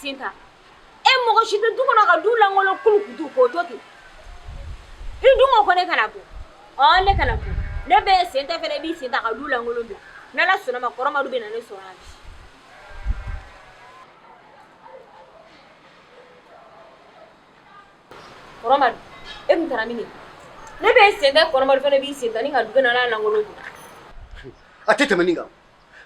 sinta. E mo shi du ko na ka du la ngolo kulu kudu ko to ki. I du ngo ko ne kana bo. O ne kana bo. Ne be sinta fene bi sinta ka du la ngolo bla. Na la sona ma koroma du be na ne so ha. Koroma e mutara mini. Ne be sinta koroma fene bi sinta ni ka du na la ngolo bla. Atete maninga.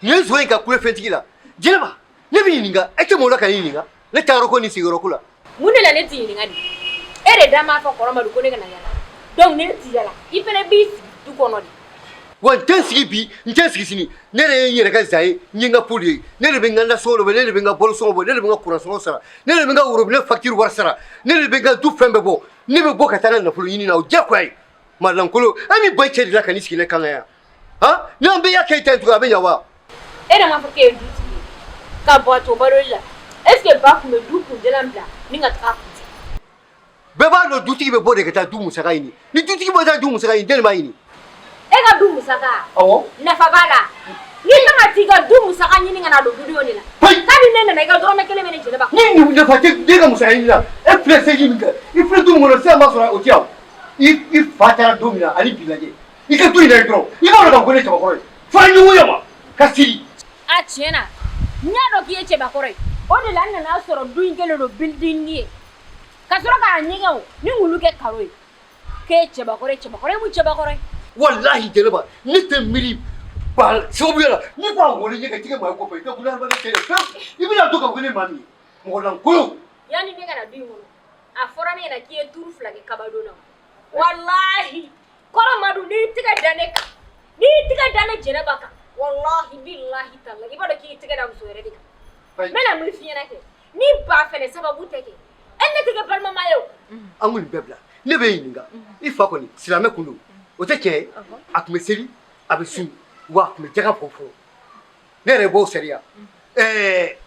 Nyezo eka kule fentikila. Jeleba. Nebi ninga. Eke mola ka ninga. Le taro ko ni sigoro kula. Mune la ne ti ninga di. Ere dama fa koroma du ko ne kana yala. Donc ne ti yala. I fene bi du ko no di. Wan tensi bi, ntensi sini. Nere yere ka zai, nyinga puli. Nere benga na solo, nere benga bol solo, nere benga kura solo sara. Nere benga uro ne facture war sara. Nere benga du fembe bo. Nebe bo katana na pulu yini na o jakwai. Malankolo, ami boy chedi la kanisi ne kanga ya. Ha? Nyambe ya kaita tu abe yawa. Ere ma fake du ti. Ka bo to baroja. Est-ce que ba ku me du ku de lambla ninga ta ku. Beba no duti be bo de kata du musaka ini. Ni duti bo ta du musaka ini del ma ini. Ega du musaka. Oh. Na fabala. Ni tanga tiga du musaka nyini ngana do du ni la. Kadi nene na ga do me kele mene jele ba. Ni de fate de ga musaka ini la. E presse ji minga. I pre du mo no se ma so o tiao. I fatara do mina ali bilaje. I ka tu ina dro. I ba ro ko ne chaba ko. Fa ni wo yama. Kasiri. A chena. Nya do ki eche ba kore. O de la na soro du ingele do building ni. Ka soro ka nyiga o. Ni ngulu ke karoi. Ke eche ba kore mu che ba kore. Wallahi jeleba. Ni te miri bal sobira. Ni ba wole ye ka tige ma ko pe. To bulan ba ke. I bi na to ka ko ne mami. Mo lan ko. Yani ne kana du mo. A fora ne na ki e turu flage kabado na. Wallahi. Kora madu ni tiga dane ka. Ni tiga dane jeleba ka. Wallahi billahi talla. Iba do ki tiga da so yere dika. Mena mu fi na ke. Ni ba fene sababu teke. Enne tiga palma mayo. Angul bebla. Ne be yinga. I fa ko ni silame kunu. O te ke akume seri abesu wa akume jaga fofo. Ne rebo seria. E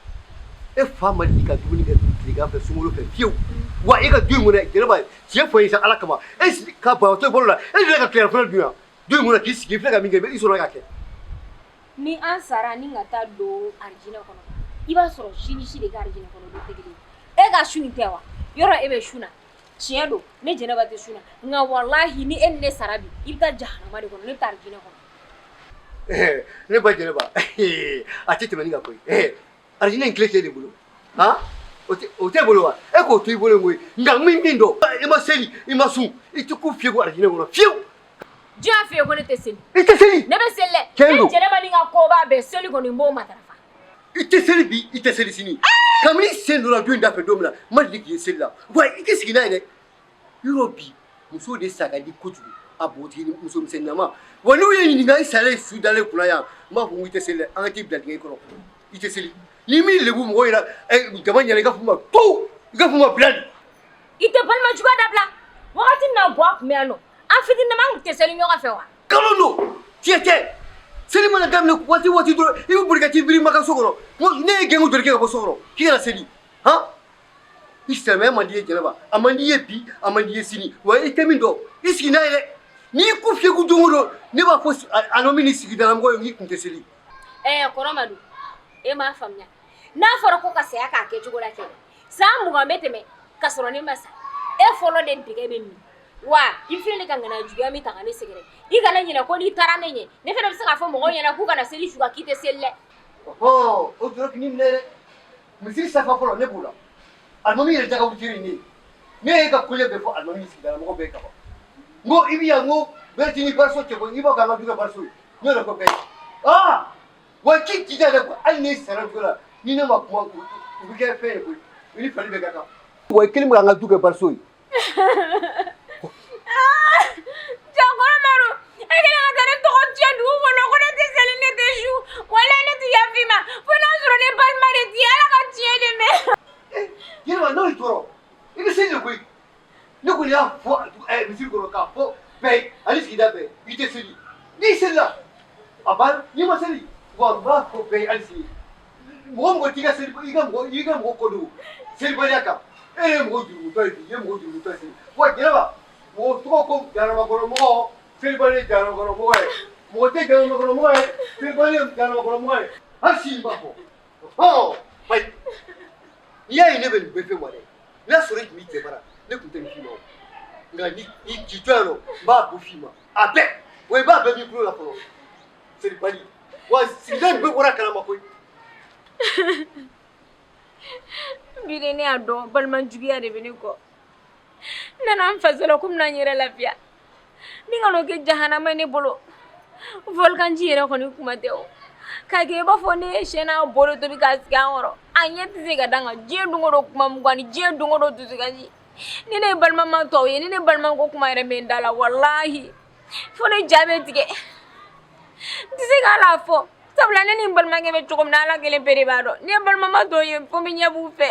fa mali ka dubuni ga tiga fa sumulu fa fiu. Wa e ka du mu na jeleba. Tie fo isa alakama. E ka ba to bolola. E le ka clear fa duya. Du mu na kisi ki flega minga be iso na ka ke. Ni ansara ni ngata do arjina kono. Iba soro shini shi de arjina kono do tegeli. E ga shuni tewa. Yoro ebe shuna. Chiendo ne jenaba te shuna. Nga wallahi ni enne sarabi. Ibta jahannama de kono ne tarjina kono. Ne ba jenaba. Atete maninga ko. Arjina inkle de bulu. Ha? O te bulu wa. E ko tu bulu ngoi. Nga mimindo. E ma seli, e ma su. E tu ku fiego arjina kono. Fiu. Dia fiego ne te seli. E te seli. Ne be selle. Ne jenaba ni nga ko ba be seli kono mbo matarafa. Ite seli bi, ite seli sini. Kamini sendo la duinda fe domla, mali ki seli la. Wa ike sigina ine. Europe muso de saga di kutu aboti ni muso msenama. Wani uye ni nga isale sudale kulaya. Ma fu ite seli an ti bla ngai kono. Ite seli. Ni mi lebu mo ira gamanya le gafuma to. Gafuma blan. Ite palma juga da bla. Wakati na boak me ano. Afidi na mang te seli nyoka fe wa. Kalono. Tiete. Seli mana gamne wati do ibu burgati biri maka sogoro. Mo ne gengu dorke ko sogoro. Kira seli. Ha? Iseme mandi jelaba. Amandi yepi, amandi sini. Wa itemindo. Iskina ile. Ni ku fiegu dungo ne ba ko anomini sigi dalam go ngi kunte seli. Koromadu. E ma famnya. Na foro ko kase aka ke jugo la ke. Sa mu ga meteme kasoro ne masa. E folo de dige be mi. Wa ifile ka ngana juga mi takane segere. I kana nyina ko ni tarane nye. Ne fere bisa ka fo mo nyana ku kana seli shuga kite selle. Oh, o dro kini ne. Misiri safa folo ne bula. Almami re jaga wutiri ni. Ne ka kule be fo almami sigi dalam go be ka ba. Ngo ibi ya ngo berti ni barso ke ko ibo ga ma duga barso. Ne ko be. Ah! Wa ki tija da ko an ne sarar gura. Ni ne ma kuma ku ke fe ko. Ni fali be ka ka. Wa kilim ga duga barso. Jangoro maru. Ekele ngare to ko tiendu ko no ko ne seli ne te jou. Wala ne ti yafima. Fo na zuro ne bal mare ti ala ka tiende me. Yema no itoro. Ibi seli ko. Ne ko ya fo misiri ko ka fo. Be ali sida be. Ite seli. Ni sela. Abar ni ma seli. Wa ba ko be ali seli. Mo ngo tiga seli iga mo ko du. Seli ba ya ka. Mo du to bi, mo du to seli. Wa yema. Mo to ko jarama ko mo. Seli ba ni jarama ko mo. Mo te jarama ko mo. Seli ba ni jarama ko mo. Hasi ba ko. Oh, bai. n'i y'a ye ne bɛ nin bɛɛ fɛ wa dɛ n'a sɔrɔ e tun b'i cɛ bara ne tun tɛ nin f'i ma o nka ni k'i to yan nɔ n b'a bɔ f'i ma a bɛɛ wa i b'a bɛɛ b'i kulo la fɔlɔ Seli Bali wa sigida nin bɛɛ bɔra kalama koyi. bi de ne y'a dɔn balimajuguya de bɛ ne kɔ n nana n faso la komi na n yɛrɛ lafiya ni ka n'o kɛ jahanama ye ne bolo volcan ji yɛrɛ kɔni kuma tɛ o k'a kɛ i b'a fɔ ne ye sɛ n'a bolo tobi k'a sigi an kɔrɔ a ɲɛ tɛ se ka da n kan diɲɛ don o don kuma mugan ni diɲɛ don o don dusukasi ni ne ye balimama tɔw ye ni ne balima ko kuma yɛrɛ bɛ n da la walahi fo ne ja bɛ tigɛ n tɛ se k'ala fɔ sabula ne ni n balimakɛ bɛ cogo min na ala kelen pe de b'a dɔn ni ye balimama tɔw ye fo n bɛ ɲɛ b'u fɛ